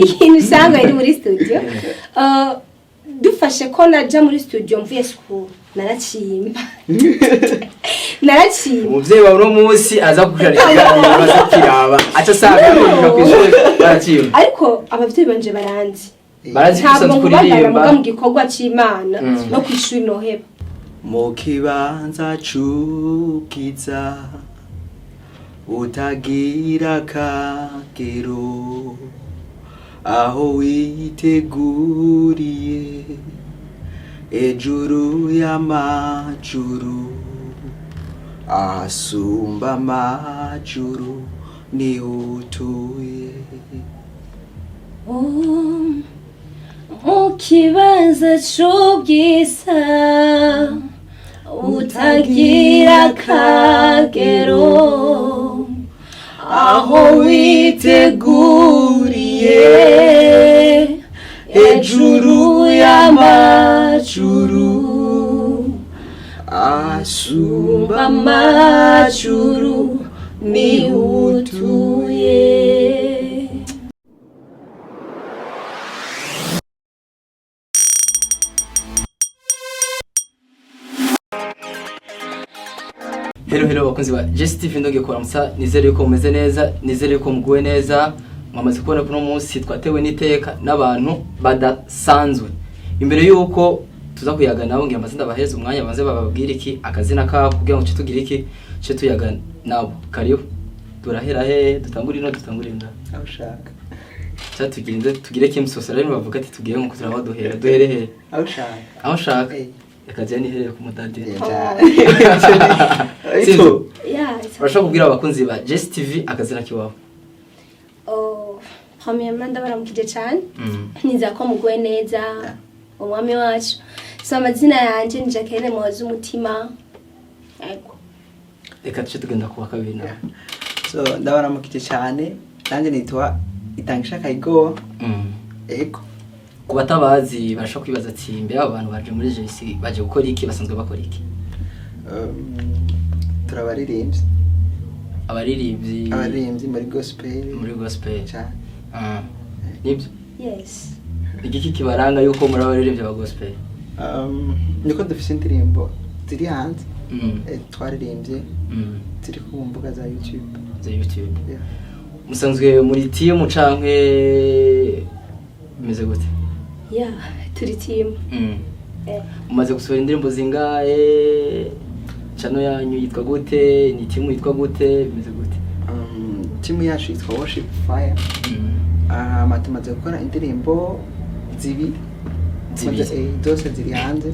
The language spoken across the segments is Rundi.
ikintu usanga iri muri studio dufashe ko naja muri studio mvuye school narachimba umuvyeyi wawe no munsi aza kukurarikira aza kiraba aca sanga ko kwishuri narachimba ariko abavyeyi banje baranzi kusanzwe kuririmba mu gikorwa c'Imana no kwishuri noheba mu kibanza c'ubwiza utagira kagero aho witeguriye ejuru y'amajuru asumba amajuru niho utuye mu kibanza c'ubwiza utagira kagero aho witeguriye ejuru y'amajuru asumba amajuru niho utuye. Hello bakunzi ba Steve ndoge kuramutsa nizere yuko mumeze neza nizere yuko muguwe neza mwamaze kubona kuno munsi twatewe n'iteka n'abantu badasanzwe imbere yuko tuza kuyaga nabo ngiye amazina baheza umwanya baze bababwira iki akazina ka kugira ngo tugira iki cyo tuyaga nabo kariyo turahera he dutangurira nda abashaka tugire kimsosera rero bavuga ati tugiye nko kuzira baduhera duhere he aho shaka akaje ni here ku mudade Sizo urashaka kubwira abakunzi ba TV akazina kiwawe premièrement ndabaramukije cyane niza ko muguwe neza umwami wacu so amazina yanje ni Jacqueline Muhoza umutima yego reka tuce tugenda kuwa kabiri nawe so ndabaramukije cyane nanjye nitwa Itangisha Kayigo yego kubatabazi barashaka kwibaza ati mbe abantu baje muri JC baje gukora iki basanzwe bakora iki abaririmbyi muri gospel cyane nibyo yes igiki kibaranga yuko muri abaririmbyi ba gospel niko dufite indirimbo ziri hanze twaririmbye ziri ku mbuga za YouTube musanzwe muri team cankwe bimeze gute turi team umaze gusohora indirimbo zingahe chano yanyu yitwa gute ni team yitwa gute bimeze gute team yacu yitwa Worship Fire tumaze gukora indirimbo zibi zose ziri hanze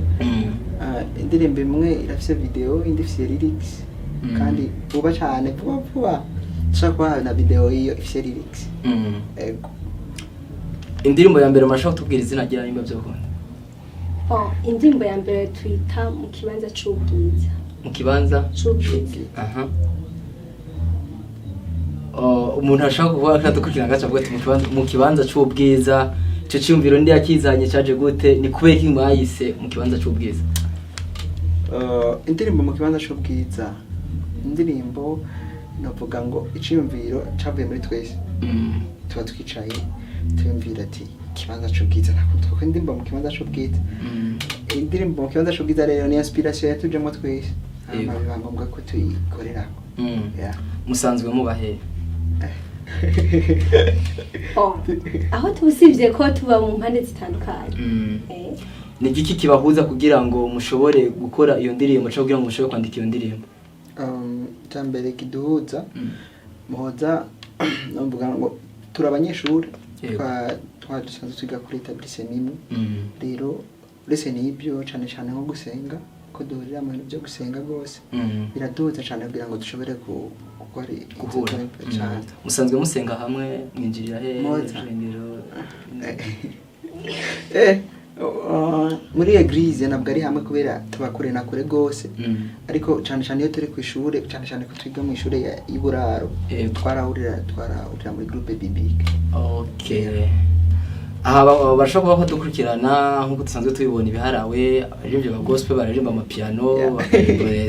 indirimbo imwe irafise video indi ifise lyrics kandi vuba cyane vuba shaka na video iyo ifise lyrics ego indirimbo ya mbere mashaka tubwira izina rya nimba byo gukunda indirimbo ya mbere twita mu kibanza c'ubwiza aha umuntu ashaka kuvuga ko dukurikirana gacha bwo mu kibanza c'ubwiza cyo cyumviro ndi yakizanye cyaje gute ni kubera iki mwayise mu kibanza c'ubwiza indirimbo mu kibanza c'ubwiza indirimbo navuga ngo iciyumviro cavuye muri twese tuba twicaye tuyumvira ati kibanza c'ubwiza nakutwa indirimbo mu kibanza c'ubwiza indirimbo mu kibanza c'ubwiza rero ni inspiration yatujemo twese biba ngombwa ko tuyikorera musanzwe mubahe aho tubusibye ko tuba mu mpande zitandukanye ni igiki kibahuza kugira ngo mushobore gukora iyo ndirimbo cyo kugira ngo mushobore kwandika iyo ndirimbo cyambere kiduhuza muhoza navuga ngo turabanyeshuri twadusanzwe twiga kuri etablissement nimwe rero lese nibyo cyane cyane nko gusenga ko duhurira mu bintu byo gusenga rwose biraduhuza cyane kugira ngo dushobore gukora cyane musanzwe musenga hamwe mwinjirira he muri eglise nabwo ari hamwe kubera tubakure na kure gose ariko cyane cyane iyo turi ku ishure cyane cyane ko twiga mu ishure y'Iburaro twarahurira muri groupe biblique aha barashobora kuba dukurikirana nkuko dusanzwe tubibona ibiharawe abaririmbyi ba gospel baririmba amapiano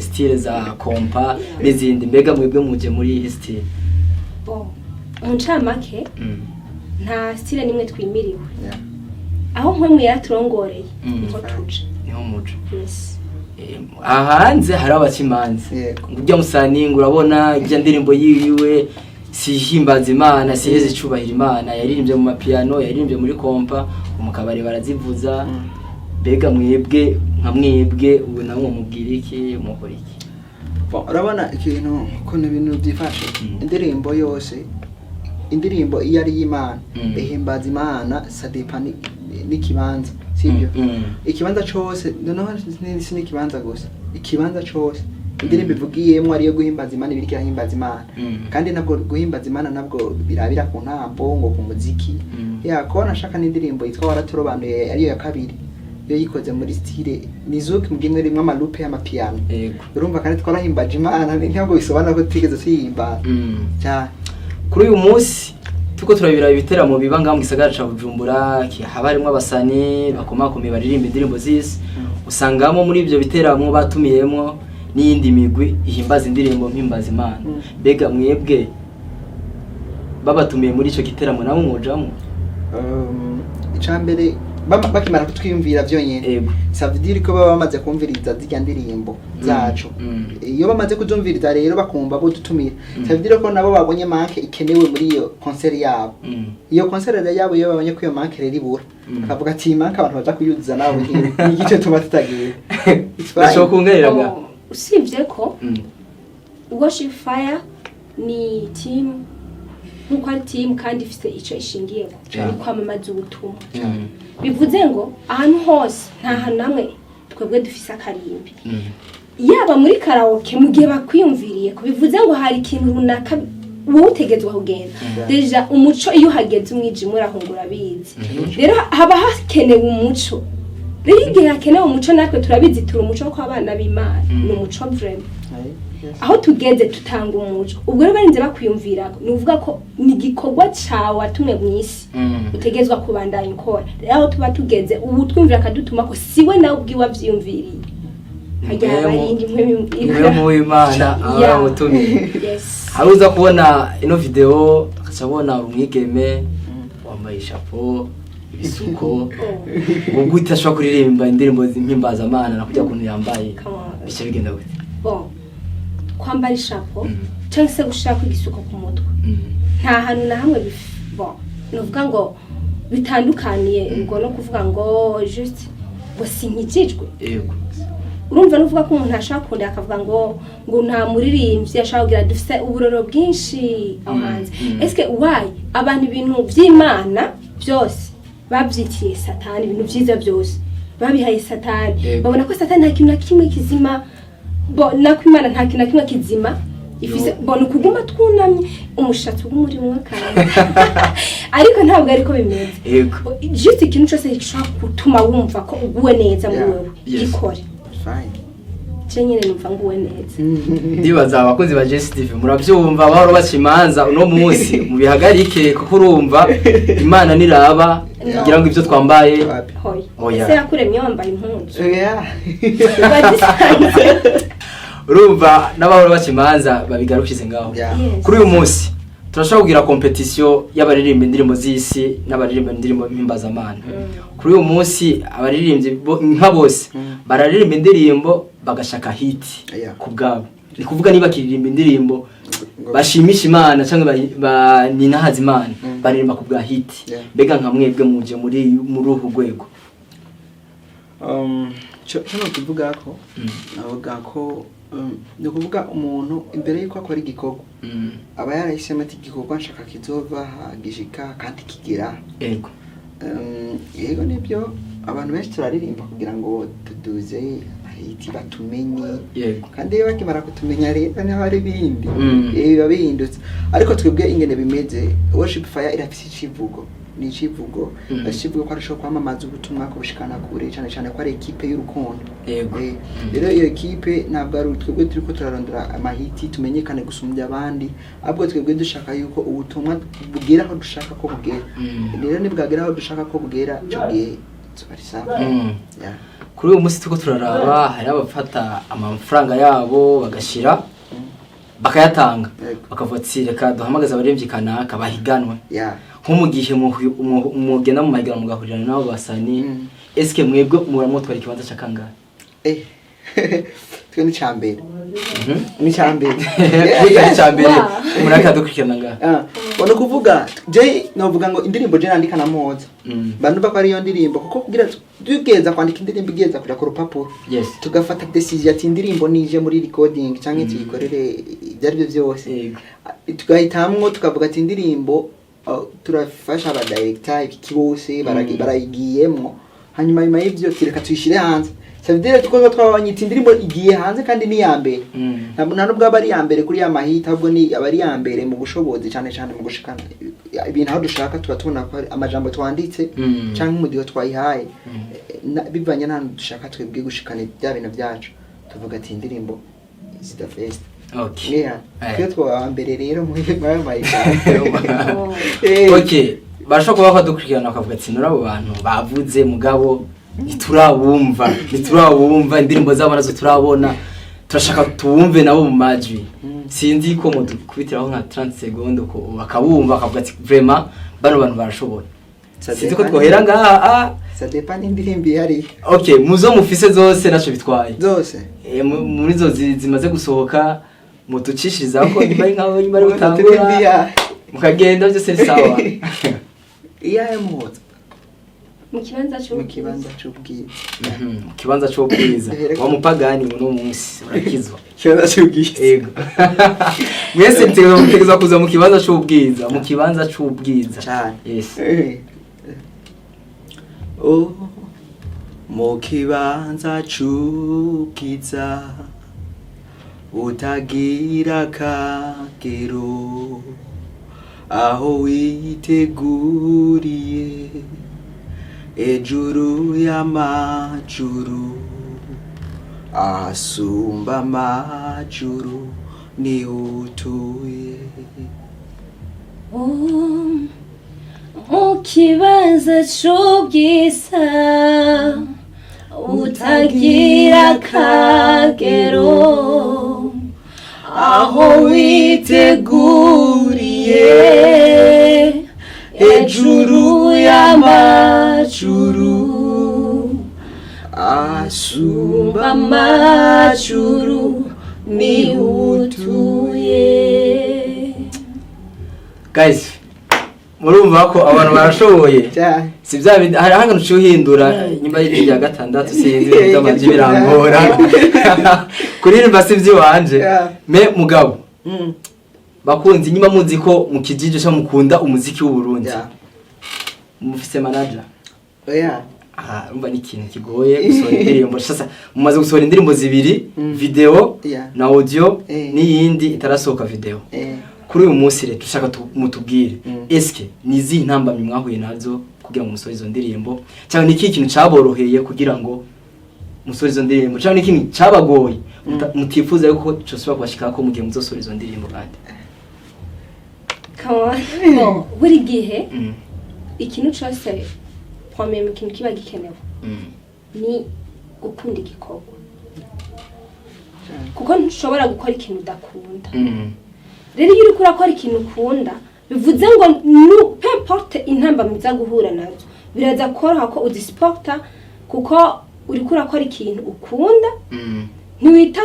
style za kompa n'izindi mbega mwebwe muje muri style uncamake nta style nimwe twimiriwe Yeah. aho mpwe yaturongoreye niho tuje niho muco yes ahanze hari abakimanzi Yego. ngujya musaninga urabona ijya ndirimbo yiwe sihimbaza Imana siheze icubahira Imana yaririmbye mu mapiano yaririmbye muri kompa umukabare barazivuza bega mwebwe nka mwebwe ubu namwe mubwira iki mukora iki urabona ikintu ukuntu ibintu byifashe indirimbo yose indirimbo iyo ari y'Imana ihimbaza Imana sadepa n'ikibanza sibyo ikibanza cyose noneho si n'ikibanza gusa ikibanza cyose indirimbo ivugiyemo ariyo guhimbaza Imana ibiri kirahimbaza Imana kandi nabwo guhimbaza Imana nabwo birabira ku ntambo ngo ku muziki ko nashaka n'indirimbo yitwa waraturobanuye ariyo ya kabiri yo yikoze muri style nizuki mugimwe rimwe amalupe y'amapiano urumva kandi twarahimbaje Imana ntabwo bisobanura ko tigeze tuyimba cyane kuri uyu munsi tuko turabira ibiteramo biba ngaho mu gisagara ca Bujumbura haba harimo abasani bakomakomeye baririmba indirimbo z'isi usangamo muri ibyo biteramo batumiyemo n'iyindi migwi ihimbaza indirimbo mpimbaza Imana bega mwebwe babatumiye muri ico giteramo nabo mujamo icambere bakimara kutwiyumvira byonyene savdiri ko baba bamaze kumviriza zijya ndirimbo zacu iyo bamaze kuzumviriza rero bakumva Bodutumira savdiri ko nabo babonye manke ikenewe muri iyo concert yabo iyo concert yabo iyo babonye ko iyo manke rero ibura akavuga ati manke abantu baza kuyuzuza nawe igice tuba tutagiye cyo kungereraga usibye ko worship fire ni team nkuko ari team kandi ifite ico ishingiye kwamamaza ubutumwa bivuze ngo ahantu hose nta hantu namwe twebwe dufise akarimbi yaba muri karaoke mu gihe bakwiyumviriye ko bivuze ngo hari ikintu runaka wowe utegezwa kugenda deja umuco iyo hageze umwijima urahungura bizi rero haba hakenewe umuco rero igihe hakenewe umuco natwe turabizi turi umuco ko abana b'Imana ni umuco vraiment aho tugeze tutanga umuco ubwo rero barinze bakwiyumvira ni uvuga ko ni gikorwa cawe watumwe mu isi utegezwa kubandanya ukora rero aho tuba tugeze ubu twumvira akadutuma ko siwe nawe ubwiwa vyiyumviriye hajya abayindi mwe mu Imana abamutumiye haruza kubona ino video akacabona umwigeme wambaye chapeau ibisuko ubwo utashobora kuririmba indirimbo z'impimbaza Imana nakujya kuntu yambaye bice bigenda gute bon kwambara ishapo cyangwa se gushaka igisuko ku mutwe nta hantu na hamwe bon nuvuga ngo bitandukaniye ngo no kuvuga ngo just ngo sinkijijwe yego urumva nuvuga ko umuntu ashaka kundi akavuga ngo nta muririmbyi ashaka kugira dufite uburoro bwinshi ahanze eske why abantu ibintu by'Imana byose babyitiye satani ibintu byiza byose babihaye satani babona ko satani nta kintu na kimwe kizima nako Imana nta kintu na kimwe kizima ifise bona kuguma twunamye umushatsi w'umuri mwe kandi ariko ntabwo ariko bimeze just ikintu cyose gishaka gutuma wumva ko uguwe neza muri wewe gikore Chenyene numva nguwe neza ndibaza abakozi ba JSTV muravyumva bahoro bacimanza uno munsi mu bihagarike kuko urumva Imana niraba kugira ngo ivyo twambaye oya se yakuremye wambaye impunzu urumva n'abahoro bacimanza babigarukije ngaho kuri uyu munsi turashaka kugira competition y'abaririmba indirimbo z'isi n'abaririmba indirimbo mpimbaza Imana kuri uyu munsi abaririmbyi nka bose bararirimba indirimbo bagashaka hit kubgabo ni kuvuga niba kiririmba indirimbo bashimisha Imana cyangwa ninahaza Imana baririmba kubwa hit bega nka mwebwe muje muri uhu rwego cyo kuvuga ko navuga ko ni kuvuga umuntu imbere yuko akora igikorwa aba yarahisemo ati igikorwa nshaka kizova gishika kandi kigera yego nibyo abantu benshi turaririmba kugira ngo tuduze hiti batumenye kandi iyo bakimara kutumenya rero niho hari ibindi biba bihindutse ariko twebwe ingene bimeze worship fire irafise icivugo ni icivugo ashivuga ko arashobora kwamamaza ubutumwa ko bushikana kure cyane cyane ko ari equipe y'urukundo rero iyo equipe ntabwo ari twebwe turiko turarondera amahiti tumenyekane gusumbya abandi ahubwo twebwe dushaka yuko ubutumwa bugera aho dushaka ko bugera rero nibwagera aho dushaka ko bugera cyo gihe kuri uyu munsi tuko turaraba hari abafata amafaranga yabo bagashira bakayatanga bakavuga ati reka duhamagaza abaremvyi kanaka bahiganwe nko mu gihe mugenda mu mahiganwa mugahurirana nabo basani eske mwebwe muramutwara ikibanza cy'akangahe twe ni cyambere ni cyambere ni cyambere muraka dukurikirana ngaha ono kuvuga je novuga ngo indirimbo je nandika na moza bantu bako ari yo ndirimbo kuko kugira tugeza kwandika indirimbo igeza kuja ku rupapuro tugafata decision ati indirimbo nije muri recording canke tuyikorere byari byo byose tugahitamwo tukavuga ati indirimbo turafasha aba director iki bose barayigiyemwo hanyuma nyuma y'ivyo tireka tuyishire hanze Sabidere tuko twabanyita indirimbo igiye hanze kandi ni yambere nubwo abari yambere kuri ya mahita ahubwo ni abari yambere mu gushoboza cyane mu gushikana ibintu aho dushaka tuba tubona ko amajambo twanditse canke umudiho twayihaye bivanye n'ahantu dushaka twebwe gushikana bya bintu byacu tuvuga ati indirimbo is the best. Okay. Yeah. Kyo twabambere rero mu mahita. Okay. Bashobora kuba badukurikirana bakavuga ati nurabo bantu bavuze mugabo niturabumva indirimbo zabo nazo turabona turashaka tuwumve nabo mu majwi sinzi ko mudukubitiraho nka 30 secondes ko bakabumva akavuga ati vraiment bano bantu barashoboye sinzi ko twohera ngaha ça dépend indirimbo ihari. Okay, muzo mufise zose naco bitwaye zose muri zo zimaze gusohoka mutucishiriza ko bari nkaho bari gutangura mukagenda byose sawa. Iya emoza mu kibanza cy'ubwiza wa mupagani no munsi urakizwa kibanza cy'ubwiza yego mwese ntegeza kuza mu kibanza cy'ubwiza cyane yes mu kibanza cy'ubwiza utagira kagero aho witeguriye ejuru y'amajuru asumba amajuru ni utuye mu kibanza cy'ubwiza utagira kagero aho witeguriye ejuru y'amajuru asumba amajuru ni utuye. Guys, murumva ko abantu barashoboye si bya hari hangano cyuhindura nyuma y'irya gatandatu sinzi by'amaji birangora kuririmba si wanje me mugabo bakunzi nyuma muzi ko mu kijiji cyo mukunda umuziki w'u Burundi mufise manager umva ni ikintu kigoye gusohora indirimbo sasa mumaze gusohora indirimbo zibiri video na audio n'iyindi itarasohoka video kuri uyu munsi rero dushaka mutubwire eske nizi ntambamye mwahuye nazo kugira ngo musohore izo ndirimbo cyangwa niki kintu cyaboroheye kugira ngo musohore izo ndirimbo cyangwa niki kintu cyabagoye mutifuza yuko cyosubira kubashika ko mugiye muzosohora izo ndirimbo kandi buri gihe ikintu cyose kwamenya ikintu kiba gikenewe ni gukunda igikorwa kuko ntushobora gukora ikintu udakunda rero iyo uri kurakora ikintu ukunda bivuze ngo n'importe intambamyi za guhura nazo biraza koroha ko uzisporta kuko uri kurakora ikintu ukunda ntiwita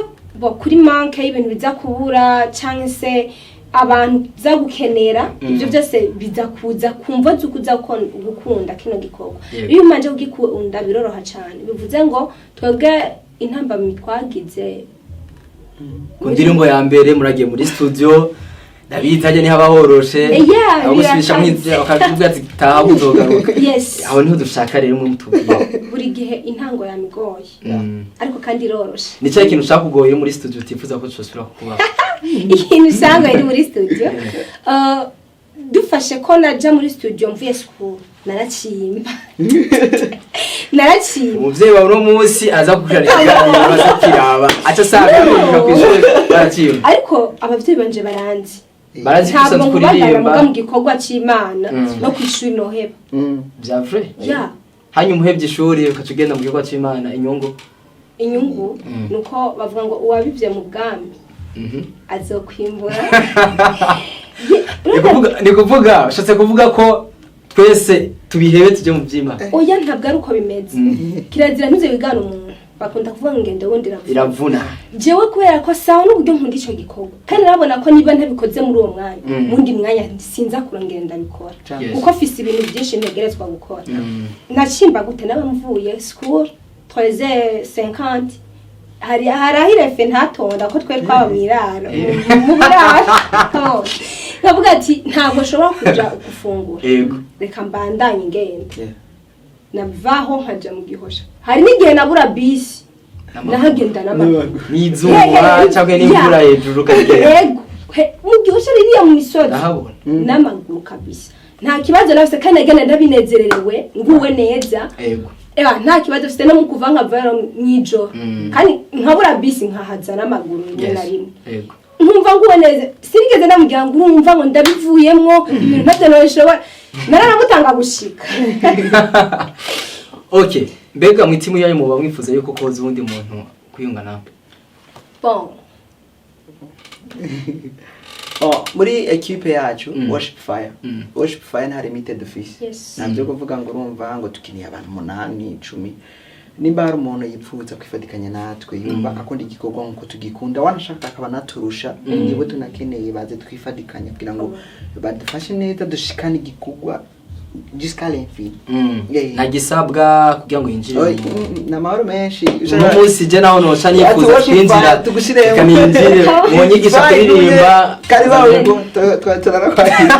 kuri manke y'ibintu biza kubura cyangwa se abantu zagukenera ibyo byose bizakuza kumva zukuza gukunda kino gikorwa iyo umanje kugikunda biroroha cyane bivuze ngo twebwe intambamyi twagize ku ndirimbo ya mbere muragiye muri studio Dabitajye ni habahoroshe abusubisha mwizera bakavuga ati taha uzogaruka aho niho dushaka rero mu mutubwiye buri gihe intango ya migoye ariko kandi iroroshe ni cyo kintu ushaka kugoye muri studio utifuza ko cyosubira kuba ikintu usanga iri muri studio dufashe ko naja muri studio mvuye school narachimba umuvyeyi wawe no munsi aza kukujarika abaza kiraba aca sanga no kwishuri barachimba ariko abavyeyi banje baranzi kusa kuririmba mu gikorwa cy'Imana no kwishuri no heba bya vrai hanyuma uhebye ishuri ukacugenda mu gikorwa cy'Imana inyungu nuko bavuga ngo uwabivye mu bwami azokwimbura ni kuvuga ushatse kuvuga ko twese tubihebe tujye mu byima oya ntabwo ari uko bimeze kirazira ntuze wigana umuntu bakunda kuvuga ngo ngende wundi iravuna jewe kubera ko sawa n'uburyo nkunda ico gikorwa kandi nabona ko niba ntabikoze muri uwo mwanya mundi mwanya sinza kurongera ndabikora kuko afise ibintu byinshi ntegerezwa gukora nacimba gute nabamvuye school 3h50 hari ahirefe ntatonda ko twe twaba mwiraro mu biraro navuga ati ntabwo nshobora kuja gufungura reka mbandanye ngende navaho nkaja mu gihosha hari n'igihe nabura bisi nahagenda n'amaguru n'izuba cyangwa n'imvura hejuru kagera mu gihosha ririya mu misozi n'amaguru kabisa nta kibazo nafise kandi nagenda ndabinezererewe nguwe neza nta kibazo mfite no mu kuva nkava mw'ijoro kandi nkabura bisi nkahaza n'amaguru rimwe na rimwe nkumva nguwe neza sinigeze ndamubwira ngo urumva ngo ndabivuyemwo ibintu ntavyo noshobora naramutanga gushika okay mbega mu itimu yayo muba mwifuza yuko koza ubundi muntu kuyunga namwe bon muri equipe yacu worship fire nta limited office nabyo kuvuga ngo urumva ngo tukiniye abantu 8 10 nimba hari umuntu yipfuza kwifatikanya natwe yumva akunda igikorwa nkuko tugikunda wanashaka akaba naturusha nibo tunakeneye baze twifatikanya kugira ngo badufashe neza dushikane igikorwa jusqu'à l'infini nagisabwa kugira ngo yinjire na mahoro menshi umunsi je naho noca nifuza kwinjira kaninjire mu nyigisho kuririmba kari bawe ngo turarakwakira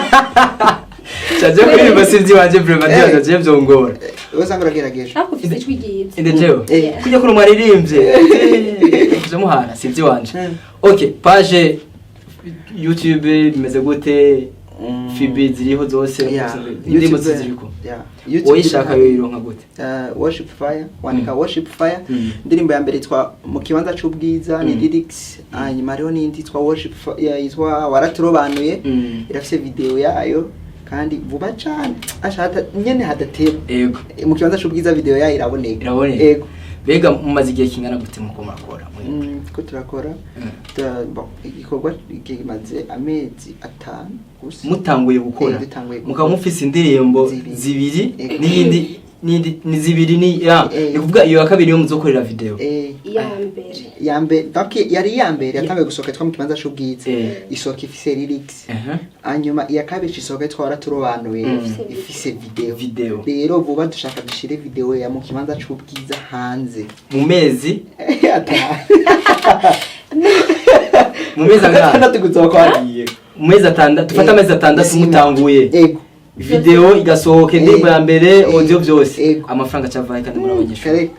chaje kuririmba sinzi wanje vraiment ndibaza je byongora usanga uragerageje akufise ijwi ryiza indejeho kujya kuri mwaririmbye je muhana sinzi wanje okay page YouTube bimeze gute Fibi ziriho zose indirimbo ziriko oyishaka yo ironka gute worship fire wanika worship fire indirimbo ya mbere itwa mu kibanza cy'ubwiza ni lyrics hanyuma rero n'indi itwa worship yitwa waraturobanuye irafise video yayo kandi vuba cyane ashaka nyene hadateba yego mu kibanza cy'ubwiza video yayo iraboneka yego bega mumaze igihe kingana gute mu komakora ko turakora igikorwa kimaze amezi 5 gusa mutanguye gukora mukaba mufise indirimbo zibiri n'iyindi ni zibiri ni kuvuga iyo yakabiri yo muzokorera video yambere yari yambere yatangiye gusohoka twa mu kibanza cy'ubwiza isohoka ifise lyrics hanyuma iya kabiri isohoka twara turobanuye ifise video rero vuba dushaka dushire video ya mu kibanza cy'ubwiza hanze mu mezi atandatu guzokwariye mu mezi atandatu tufata amezi atandatu mutanguye video igasohoka indirimbo ya mbere audio byose amafaranga cyavaye kandi muri abanyeshuri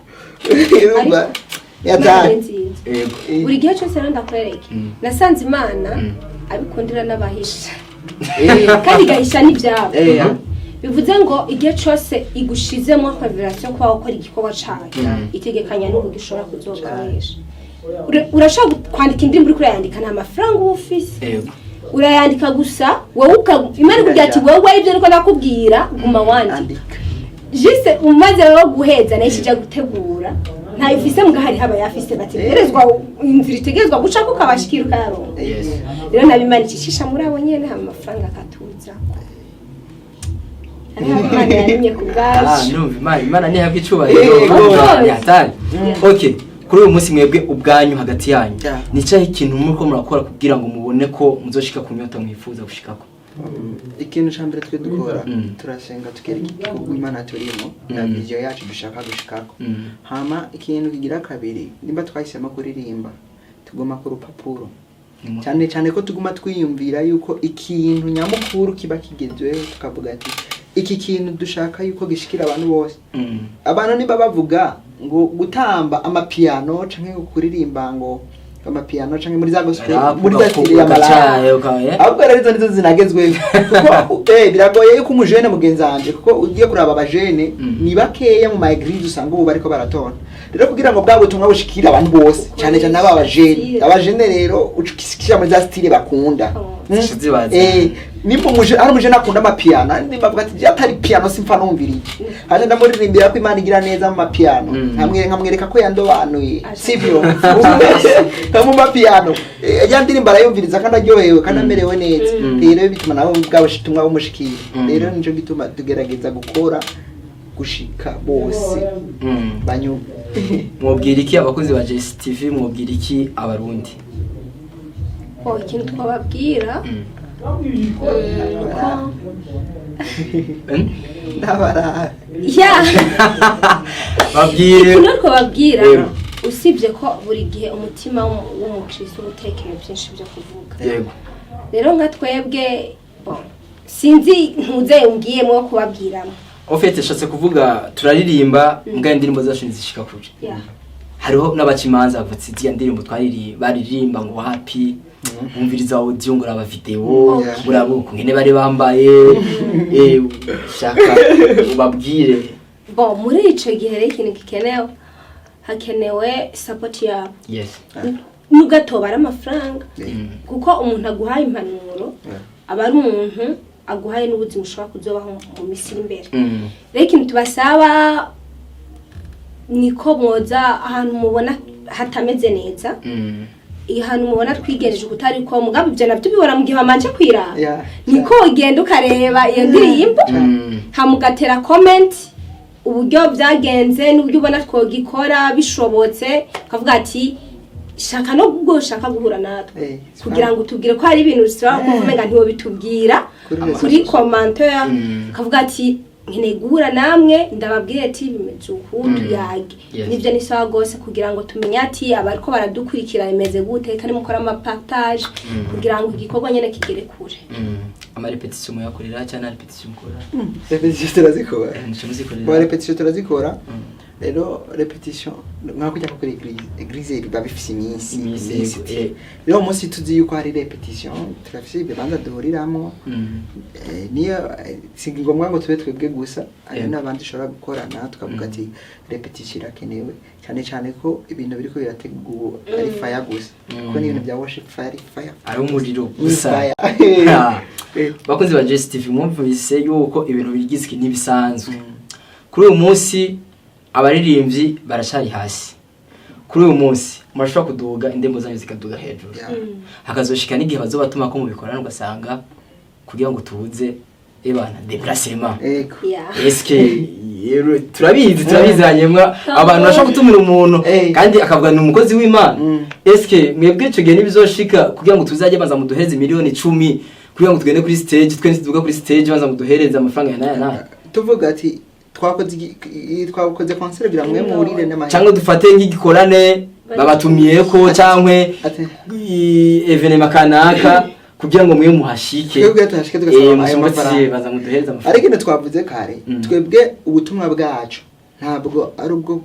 buri gihe cyose rero ndakwereke nasanze Imana abikundira n'abahisha kandi gahisha n'ibyabo bivuze ngo igihe cyose igushizemo revelation kwa ukora igikorwa cyayo itegekanya n'ubu gishobora kuzokoresha urashaka kwandika indirimbo uri kurayandika nta mafaranga ufise urayandika gusa wowe Imana kugira ati wowe ibyo niko nakubwira guma wandika jise umaze wo guheza nashije gutegura nta ifise mbwa hari haba yafise bategerezwa inzira itegezwa guca ko kabashikira ukaronka rero nabimanikishisha muri abo nyene ha mafaranga katuza Imana yarimye kubwaje numva Imana ni hafi icubahiro yatari okay kuri uyu munsi mwebwe ubwanyu hagati yanyu nicaye ikintu muko murakora kugira ngo mubone ko muzoshika ku nyota mwifuza gushikako ikintu cyambere twe dukora turasenga tukera igikorwa Imana turimo na vision yacu dushaka gushikako hama ikintu kigira kabiri nimba twahisemo kuririmba tugoma ku rupapuro cyane ko tuguma twiyumvira yuko ikintu nyamukuru kiba kigezwe tukavuga ati iki kintu dushaka yuko gishikira abantu bose abantu niba bavuga ngo gutamba amapiano canke kuririmba ngo amapiano canke muri za gospel muri za style y'amalaya ahubwo rero nizo zinagezwe kuko biragoye yuko umujene mugenzi wanje kuko ugiye kuraba abajene ni bakeya mu ma eglise usanga ubu bariko baratora rero kugira ngo bwabo tumwe bushikira abantu bose cyane abajene rero ucukishikira muri za style bakunda nimba ari umuje nakunda amapiano nimbavuga ati atari piano simfa numviriye haje ndamuririmbira ko Imana igira neza mu mapiano nkamwereka ko yandobanuye sibyo mu mapiano yandirimba arayumviriza kandi aryohewe kandi amerewe neza rero bituma nawe bwabashitumwa bumushikira rero nico gituma tugerageza gukora gushika bose banyu mwobwira iki abakozi ba JSTV mwobwira iki abarundi ikintu twababwira ndabara babwire ikintu twababwira usibye ko buri gihe umutima w'umukristo utekeye byinshi byo kuvuga yego rero nka twebwe sinzi ntuze umbwiyemo kubabwiramo ofete shatse kuvuga turaririmba mbwa indirimbo zacu nizishika kuje hariho n'abacimanza bavutse izi ndirimbo baririmba ngo happy umviriza audio ngora aba video burabuko ngene bari bambaye shaka ubabwire muri ico gihe rero ikintu gikenewe hakenewe support yabo yes nugatobara amafaranga kuko umuntu aguhaye impanuro aba ari umuntu aguhaye n'ubuzima ushobora kuzobaho mu misiri imbere rero ikintu tubasaba niko mwoza ahantu mubona hatameze neza ahantu mubona twigereje kutari ko mugabo ibyo nabyo bibora mu gihe bamanje kwiraba niko ugenda ukareba iyo ndirimbo hamugatera comment uburyo byagenze n'uburyo ubona twogikora bishobotse ukavuga ati shaka no gushaka guhura natwe kugira ngo tubwire ko hari ibintu bisaba kuvuga ntiwo bitubwira kuri commentaire ukavuga ati nkeneye guhura namwe ndababwire ati bimeze uku tuyage nivyo ni sawa gose kugira ngo tumenye ati abariko baradukurikira bimeze gute kandi mukora ama partage kugira ngo igikorwa nyene kigere kure ama repetition muyakorera cyane repetition mukora repetition turazikora kwa repetition turazikora rero repetition nkakujya kuri eglise biba bifise iminsi rero umunsi tuzi yuko hari repetition turafise ibibanza duhuriramo niyo singi ngombwa ngo tube twebwe gusa ari n'abandi ushobora gukorana tukavuga ati repetition irakenewe cyane cyane ko ibintu biriko birategura ari fire gusa ko n'ibintu bya worship fire ari umuriro gusa bakunze ba JSTV mwumvise yuko ibintu bigizwe n'ibisanzwe kuri uyu munsi abaririmbyi barashari hasi kuri uyu munsi murashobora kuduga indembo zanyu zikaduga hejuru hakazoshika n'igihe bazobatuma ko mubikorana ugasanga kugira ngo tubuze ebana déplacement eske turabizanyemwa abantu bashaka gutumira umuntu kandi akavuga ni umukozi w'Imana eske mwebwe cyo gihe nibizoshika kugira ngo tuzaje baza muduhereze miliyoni 10 kugira ngo tugende kuri stage twese tuvuga kuri stage baza muduhereze amafaranga yana tuvuga ati twakoze concert gira mwe murire n'amahanga cyangwa dufate nk'igikorane babatumiye ko cyangwa evenement kanaka kugira ngo mwe muhashike twebwe tuhashike tugasaba ayo mafaranga baza muduhereza amafaranga ariko twavuze kare twebwe ubutumwa bwacu ntabwo ari ubwo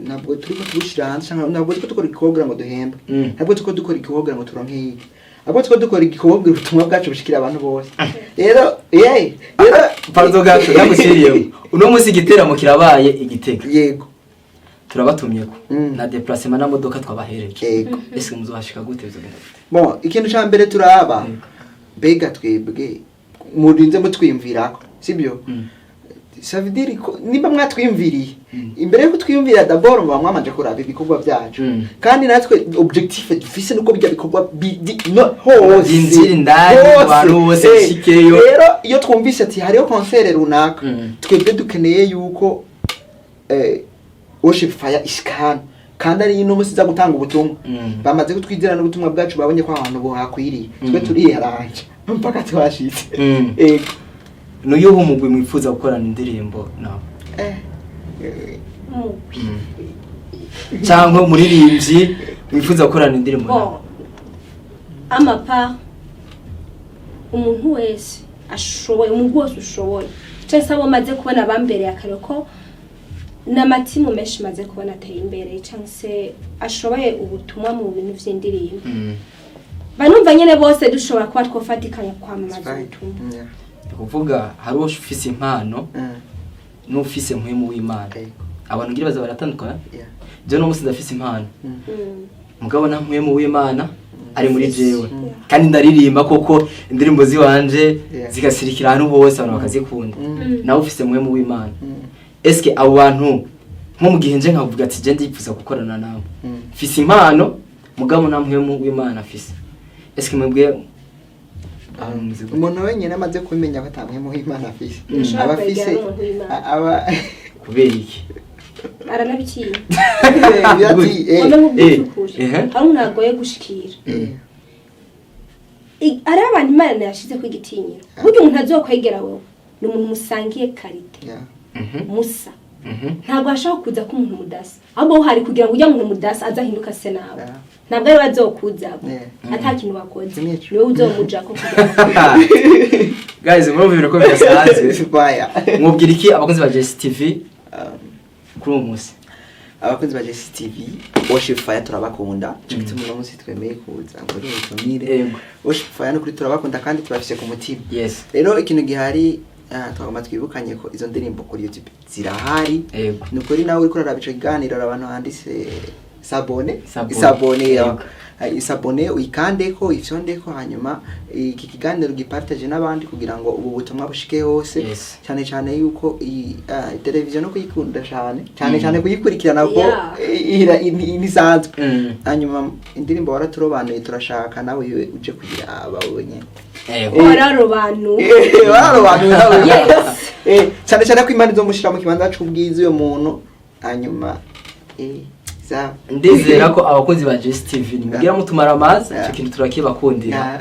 ntabwo turiko tubushira hanze cyangwa ntabwo turiko dukora ikikorwa ngo duhembe ntabwo turiko dukora ikikorwa ngo turonke iki abo turiko dukora igikorwa ubutumwa bwacu bushikira abantu bose rero pardon gato yamusiriye uno munsi igiteramo kirabaye igitega yego turabatumyeko na déplacement na modoka twabahereje yego ese muzohashika gute bizogenda bon ikintu ca mbere turaba bega twebwe murinze mutwimvirako sibyo savidiri nimba mwatwimviriye imbere yo twiyumvira d'abord mwamanje kuraba ibikorwa byacu kandi natwe objectif dufise nuko bijya bikorwa hose inzira ndani abantu bose shikeyo rero iyo twumvise ati hariyo concert runaka twebwe dukeneye yuko worship fire iskana kandi ari ino musiza gutanga ubutumwa bamaze kutwizera n'ubutumwa bwacu babonye ko abantu bo hakwiriye twe turiyaranje mpaka twashitse n'uyuho umugwi mwifuza gukorana indirimbo naho cyangwa muririmbyi mwifuza gukorana indirimbo naho amapa umuntu wese ashoboye umuntu wose ushoboye cyangwa se abo maze kubona abambere akare ko n'amatimu menshi maze kubona ateye imbere cyangwa se ashoboye ubutumwa mu bintu vy'indirimbo banumva nyene bose dushobora kuba twofatikanya kwamamaza ubutumwa kuvuga hari uwo ufise impano n'ufise mpwemu w'Imana abantu ngira baza baratandukana je no musi ndafise impano mugabo namwe mu w'Imana ari muri jewe kandi ndaririmba koko indirimbo ziwanje zigasirikira ahantu hose abantu bakazikunda nawe ufise mwe mu w'Imana eske abo bantu nko mu gihe nje nkavuga ati je ndifuza gukorana nawe fise impano mugabo namwe mu w'Imana afise eske mwebwe umuntu wenyine amaze kumenya ko atamwe mu w'Imana afise abafise aba kubera iki aranabikiye yati hari unagoye gushikira ari abantu Imana yashize ku igitinyiro buryo umuntu azokwegera wewe ni umuntu musangiye karite musa ntabwo ashaka kuza ko umuntu mudasa ahubwo hari kugira ngo ujya umuntu mudasa azahinduka se nawe ntabwo ari bazokuza atakintu bakoze niwe uzomuja ko kugira guys murumva ko byasanzwe mwubwira iki abakozi ba GSTV kuri umunsi abakozi ba GSTV worship fire turabakunda cyitwa umuntu munsi twemeye kuza ngo Bodutumira worship fire no kuri turabakunda kandi turafise ku mutima yes rero ikintu gihari twagomba twibukanye ko izo ndirimbo kuri YouTube zirahari nukuri nawe uriko rarabica iganiro abantu handise isabone uyikandeko ifyondeko hanyuma iki kiganiro gipartage n'abandi kugira ngo ubu butumwa bushike hose cyane cyane yuko televiziyo no kuyikunda cyane kuyikurikirana ko inisanzwe hanyuma indirimbo waraturobanuye turashaka nawe uje kugira ababonye wararobanuye cyane ko Imana izomushira mu kibanza c'ubwiza uyo muntu hanyuma ndizera ko abakozi ba GSTV nimugira mutumara amazi cyo kintu turakibakundira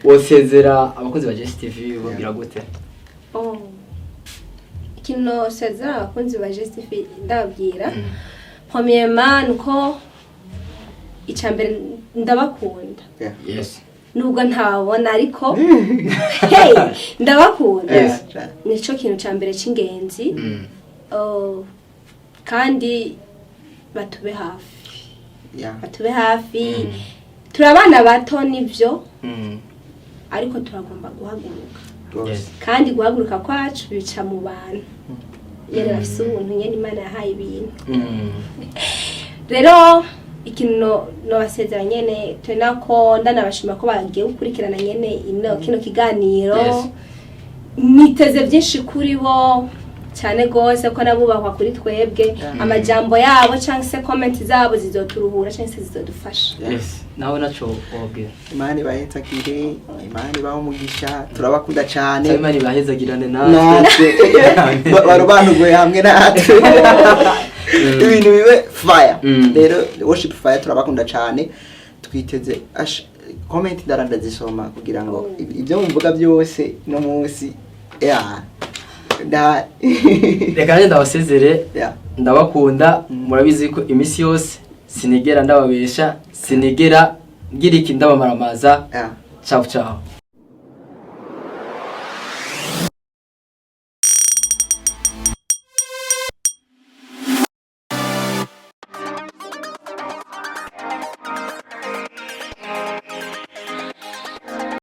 wosezera abakozi ba GSTV bagira gute ikintu sezera abakozi ba GSTV ndababwira premièrement nuko icambere ndabakunda yes nubwo ntabona ariko hey ndabakunda nico kintu cambere c'ingenzi kandi batube hafi turabana bato nivyo ariko turagomba guhaguruka kandi guhaguruka kwacu bica mu bantu yari afise ubuntu nyene Imana yahaye ibintu rero ikintu no basezera nyene tenako ndanabashima ko bagiye gukurikirana nyene kino kiganiro niteze byinshi kuri bo cyane gose ko nabubahwa kuri twebwe amajambo yabo cyangwa se comment zabo zizoturuhura cyangwa se zizodufasha nawe naco wabwira Imana bahezagire Imana bamugisha turabakunda cyane Imana bahezagirane natwe barobanurwe hamwe natwe ibintu bibe fire rero worship fire turabakunda cyane twiteze comment daranda zisoma kugira ngo ibyo mvuga byose no munsi reka ndabasezere ndabakunda murabizi ko imisi yose sinigera ndababesha sinigera ngira iki ndabamaramaza ciao ciao